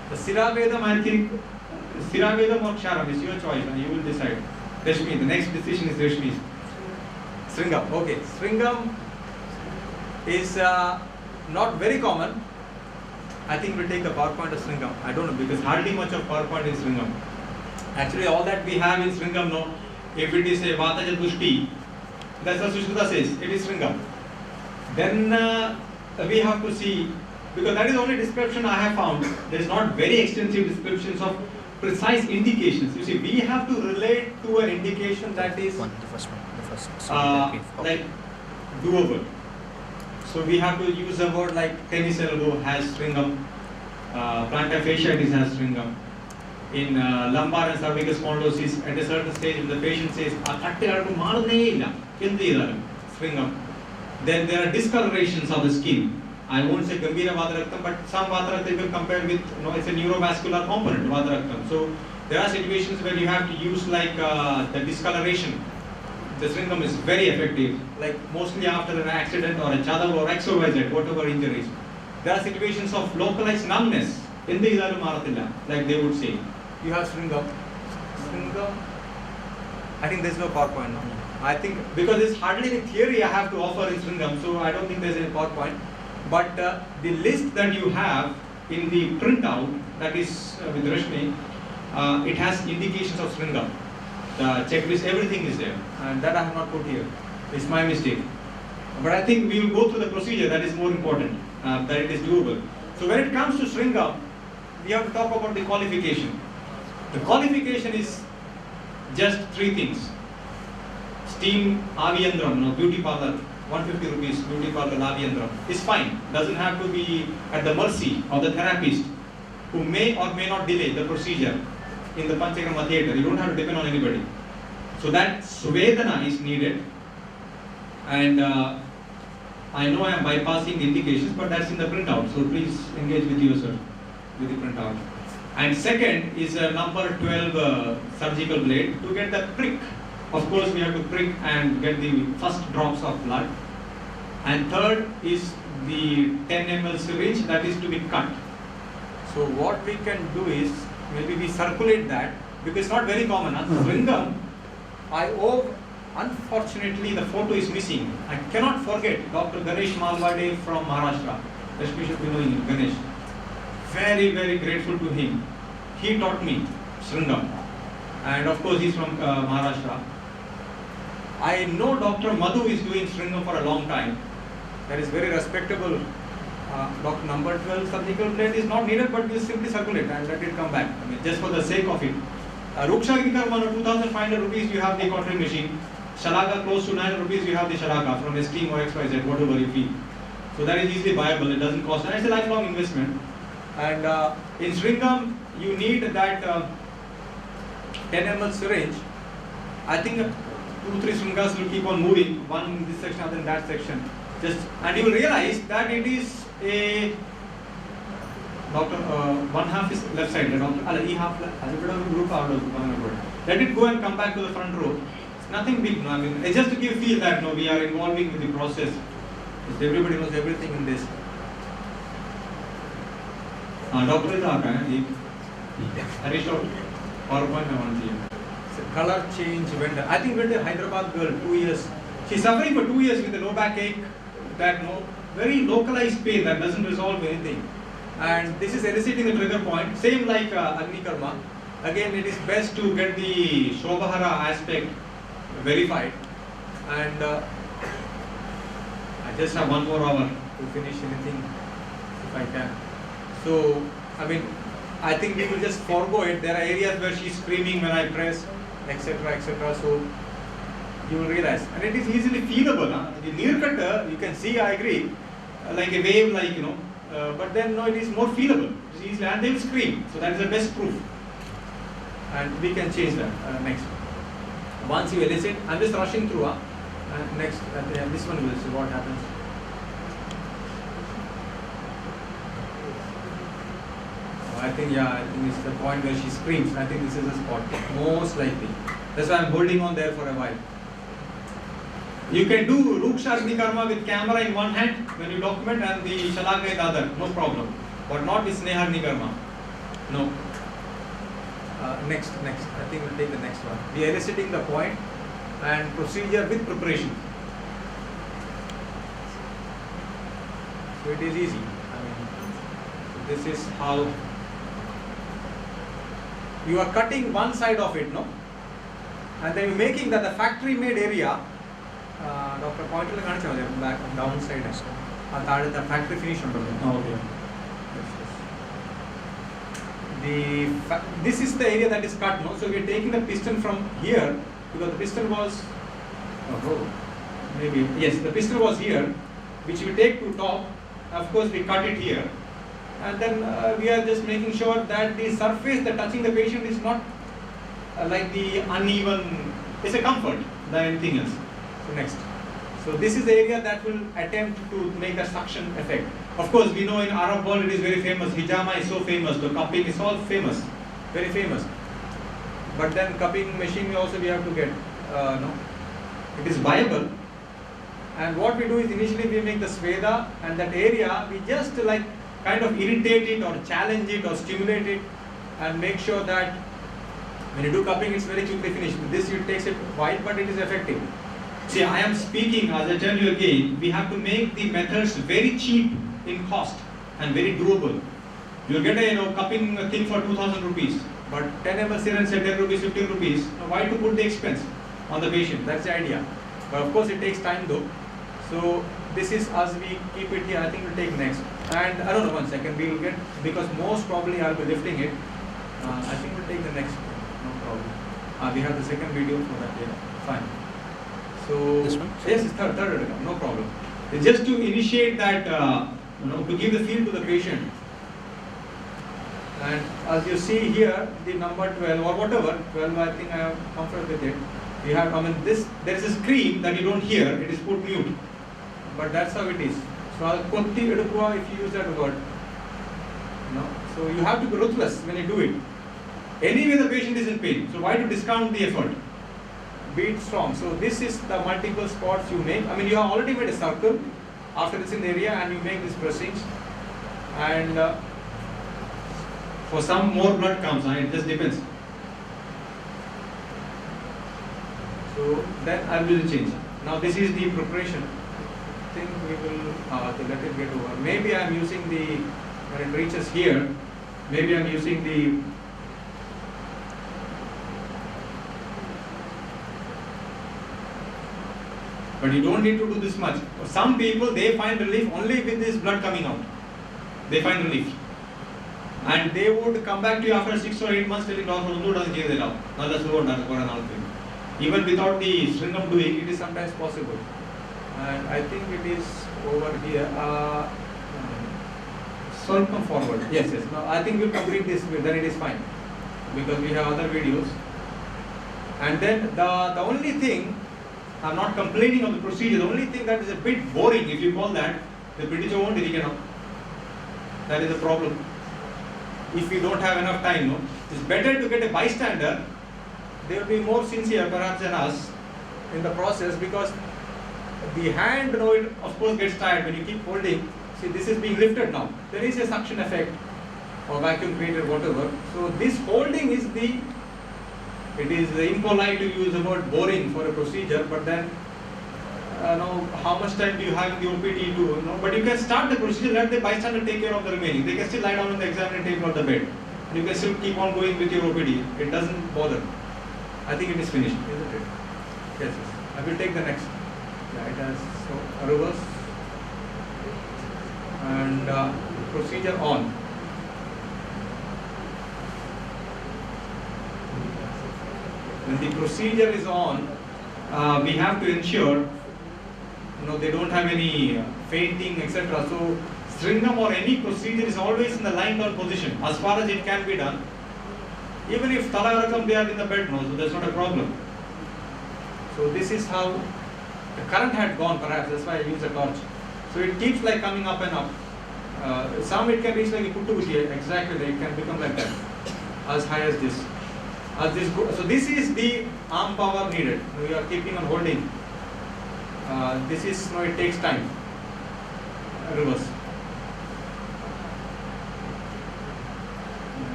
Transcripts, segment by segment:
The Siravedam, I think, Siravedam or Ksharam is your choice, and you will decide. Rashmi, the next decision is Rashmi's. Sringam, okay. Sringam is not very common. I think we'll take the PowerPoint of Sringam. I don't know, because hardly much of PowerPoint in Sringam. Actually, all that we have in Sringam, no, if it is a Vataja Dushti, that's what Sushruta says, it is Sringam. Then we have to see, because that is the only description I have found. There is not very extensive descriptions of precise indications. You see, we have to relate to an indication that is the first like doable. So we have to use a word like tennis elbow has Sringam, plantar fasciitis has Sringam. In lumbar and cervical spondylosis, at a certain stage, the patient says, Sringam. Then there are discolorations of the skin. I won't say Gambhira Vataraktam, but some Vataraktam you can compare with, it's a neurovascular component, Vataraktam. So there are situations where you have to use like the discoloration. The Sringam is very effective, like mostly after an accident or a chadav or XYZ, whatever injuries. There are situations of localized numbness, in the Idalu Maratilla, like they would say. You have Sringam. Sringam, I think there's no PowerPoint now. I think because there's hardly any theory I have to offer in Sringam, so I don't think there's any PowerPoint. But the list that you have in the printout, that is with Rashmi, it has indications of Sringam. The checklist, everything is there, and that I have not put here. It's my mistake. But I think we will go through the procedure, that is more important, that it is doable. So when it comes to Sringam, we have to talk about the qualification. The qualification is just three things. Steam Aviyandram, beauty parlor, 150 rupees, beauty parlor Aviyandram is fine. Doesn't have to be at the mercy of the therapist who may or may not delay the procedure in the Panchakarma theatre. You don't have to depend on anybody. So that Svedana is needed. And I know I am bypassing indications, but that's in the printout. So please engage with you, sir, with the printout. And second is number 12 surgical blade to get the prick. Of course, we have to prick and get the first drops of blood. And third is the 10 ml syringe that is to be cut. So what we can do is, maybe we circulate that, because it's not very common. Sringam, unfortunately the photo is missing. I cannot forget Dr. Ganesh Malwade from Maharashtra. Rashmi should be knowing him, Ganesh. Very, very grateful to him. He taught me Sringam. And of course he's from Maharashtra. I know Dr. Madhu is doing Sringam for a long time. That is very respectable. Dr. number 12 surgical blade is not needed, but we simply circulate and let it come back. I mean, just for the sake of it. Ruksha Gikarma, 2,500 rupees you have the cautery machine. Shalaga close to 900 rupees you have the Shalaga from Esteem or XYZ, whatever you feel. So that is easily viable, it doesn't cost, and it's a lifelong investment. And in Sringam, you need that 10 ml syringe. I think 2-3 Sringas will keep on moving, one in this section, other in that section. And you will realize that it is a doctor, one half is left side, half let it go and come back to the front row. It's nothing big, no? I mean, it's just to give feel that no, we are involving with the process. Everybody knows everything in this. Doctor is Harish doctor, PowerPoint I want to see. Color change vendor. I think vendor Hyderabad girl, 2 years. She's suffering for 2 years with a low backache, that very localized pain that doesn't resolve anything. And this is eliciting the trigger point. Same like Agni Karma. Again, it is best to get the Shobhara aspect verified. And I just have 1 more hour to finish anything if I can. So, I mean, I think we will just forego it. There are areas where she's screaming when I press, etc., etc. So you will realize, and it is easily feelable. The near cutter, you can see, I agree, like a wave, like but then no, it is more feelable. It's easily, and they will scream. So that is the best proof, and we can change that next. Once you elicit, I'm just rushing through. Next, this one will see what happens. I think it's the point where she screams. I think this is the spot, most likely. That's why I'm holding on there for a while. You can do Ruksha Agni Karma with camera in one hand when you document and the Shalaga in the other, no problem. But not with Sneha Agni Karma. No. Next. I think we'll take the next one. We are eliciting the point and procedure with preparation. So it is easy. I mean, this is how you are cutting one side of it, no? And then you're making that the factory made area. Dr. Pointer back down side. The factory finish. Okay. This is the area that is cut, no? So we are taking the piston from here because the piston was the piston was here, which we take to top. Of course, we cut it here, and then we are just making sure that the surface that touching the patient is not like the uneven. It's a comfort than anything else. So next. So this is the area that will attempt to make a suction effect. Of course, we know in Arab world it is very famous. Hijama is so famous. The cupping is all famous, very famous. But then cupping machine also we have to get. No, it is viable. And what we do is initially we make the sweda, and that area we just like kind of irritate it or challenge it or stimulate it, and make sure that when you do cupping, it's very quickly finished. This it takes it while, but it is effective. See, I am speaking, as I tell you again, we have to make the methods very cheap in cost and very doable. You'll get a cupping thing for 2,000 rupees, but 10 ml syringe at 10 rupees, 15 rupees. Now, why to put the expense on the patient? That's the idea. But of course, it takes time though. So this is as we keep it here. I think we'll take next. And I don't know, 1 second, we will get, because most probably I'll be lifting it. I think we'll take the next one. No problem. We have the second video for that. Yeah, fine. So this one? Yes, it's third, no problem. It's just to initiate that, to give the feel to the patient. And as you see here, the number 12 or whatever, 12, I think I am comfortable with it. You have, there is a scream that you don't hear. It is put mute, but that's how it is. So I'll put the if you use that word. So you have to be ruthless when you do it. Anyway, the patient is in pain. So why to discount the effort? Be it strong. So this is the multiple spots you make. You have already made a circle after this in the area, and you make these pressings. And for some more blood comes, it just depends. So then I will change. Now this is the preparation. I think we will let it get over. Maybe I am using when it reaches here, maybe I am using but you don't need to do this much. Some people, they find relief only with this blood coming out. They find relief. And they would come back to you after 6 or 8 months telling doctor, even without the stringum doing, it is sometimes possible. And I think it is over here. So come forward. Yes. Now I think we'll complete this, then it is fine. Because we have other videos. And then the only thing, I'm not complaining of the procedure, the only thing that is a bit boring, if you call that, the British won't irrigate. That is the problem. If you don't have enough time, it's better to get a bystander. They will be more sincere perhaps than us in the process, because the hand, it of course gets tired when you keep holding. See, this is being lifted now. There is a suction effect or vacuum created, whatever. So this holding is it is impolite to use the word boring for a procedure, but then how much time do you have in the OPD to, but you can start the procedure, let the bystander take care of the remaining. They can still lie down on the examining table or the bed. And you can still keep on going with your OPD. It doesn't bother. I think it is finished, isn't it? Yes. I will take the next. Yeah, it has a reverse. And procedure on. When the procedure is on, we have to ensure they don't have any fainting, etc. So stringum or any procedure is always in the lying down position as far as it can be done. Even if talagarakam they are in the bed, so that's not a problem. So this is how the current had gone, perhaps that's why I use a torch. So it keeps like coming up and up. Some it can reach like a puttu, exactly, it can become like that, as high as this. So this is the arm power needed. We are keeping on holding. This is, it takes time. Reverse.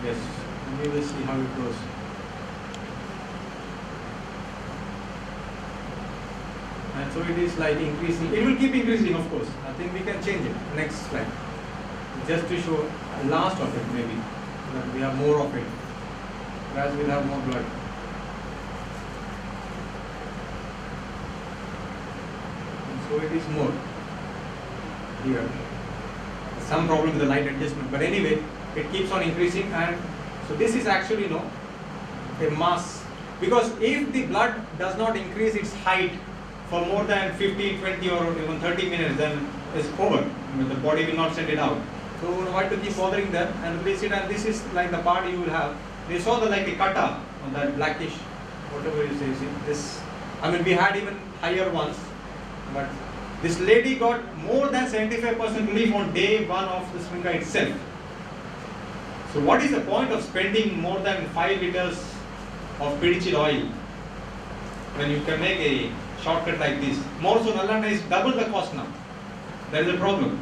Yes, we will see how it goes. And so it is like increasing. It will keep increasing, of course. I think we can change it. Next slide. Just to show last of it, maybe that we have more of it. Whereas we'll have more blood. And so it is more here. Some problem with the light adjustment, but anyway, it keeps on increasing, and so this is actually a mass, because if the blood does not increase its height for more than 15, 20 or even 30 minutes, then it's over. I mean, the body will not send it out. So why to keep bothering them and release it? And this is like the part you will have. They saw the like a kata on that blackish, whatever you say. You see this. I mean, we had even higher ones, but this lady got more than 75% relief on day 1 of the Springa itself. So what is the point of spending more than 5 liters of pedichil oil when you can make a shortcut like this? More so, Nalanda is double the cost now. That is the problem.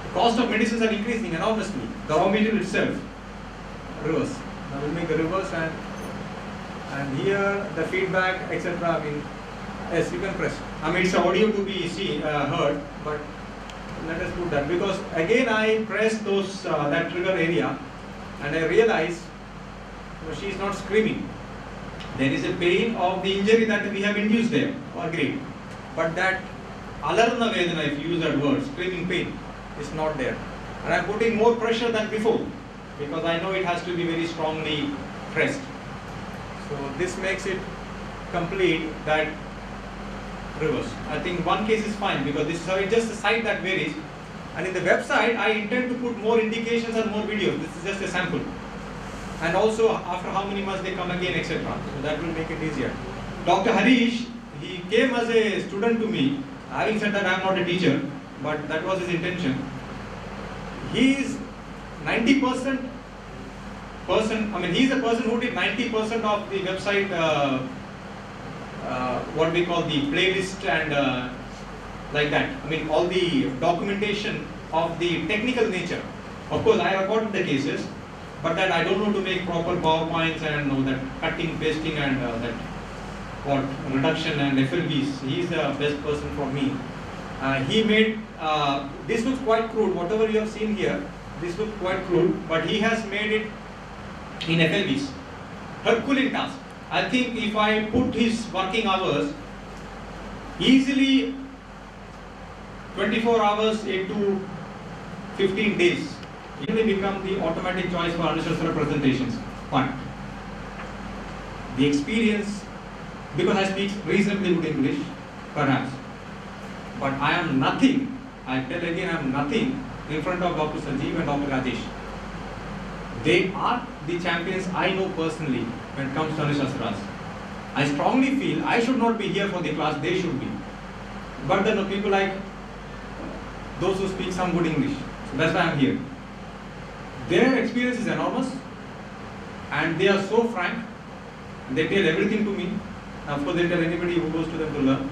The cost of medicines are increasing enormously. The raw material itself, reverse. Now we'll make the reverse, and here the feedback, etc. I mean, yes, you can press. I mean, it's audio to be heard, but let us put that, because again I pressed those that trigger area, and I realized she is not screaming. There is a pain of the injury that we have induced there. Agreed. But that alarna vedana, if you use that word, screaming pain, is not there. And I am putting more pressure than before, because I know it has to be very strongly pressed. So this makes it complete that reverse. I think one case is fine, because this is just a site that varies. And in the website, I intend to put more indications and more videos. This is just a sample. And also after how many months they come again, etc. So that will make it easier. Dr. Harish, he came as a student to me. Having said that, I am not a teacher, but that was his intention. He is 90% person, I mean, he is a person who did 90% of the website, what we call the playlist and like that. I mean, all the documentation of the technical nature. Of course, I recorded the cases, but that I don't know to make proper PowerPoints and that cutting, pasting and that what reduction and FLVs. He is the best person for me. He made, this looks quite crude, whatever you have seen here, this looks quite crude, but he has made it in FLVs. Herculean task. I think if I put his working hours, easily 24 hours into 15 days, it will become the automatic choice for Anusastra presentations. One, the experience, because I speak reasonably good English, perhaps, but I am nothing, I tell again, I am nothing in front of Dr. Sanjeev and Dr. Rajesh. They are the champions I know personally when it comes to Anusastras. I strongly feel I should not be here for the class, they should be. But then people like those who speak some good English. So that's why I am here. Their experience is enormous, and they are so frank. They tell everything to me. Of course, they tell anybody who goes to them to learn.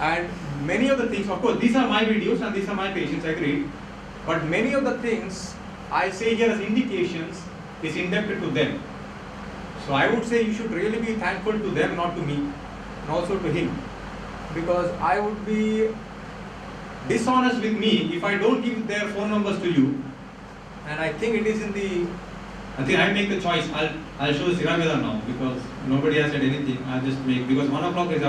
And many of the things, of course, these are my videos and these are my patients, agreed. But many of the things I say here as indications is indebted to them. So I would say you should really be thankful to them, not to me, and also to him. Because I would be dishonest with me if I don't give their phone numbers to you. And I think it is in the, I think I make the choice. I'll show Siraveda now, because nobody has said anything. I'll just make, because 1 o'clock is up.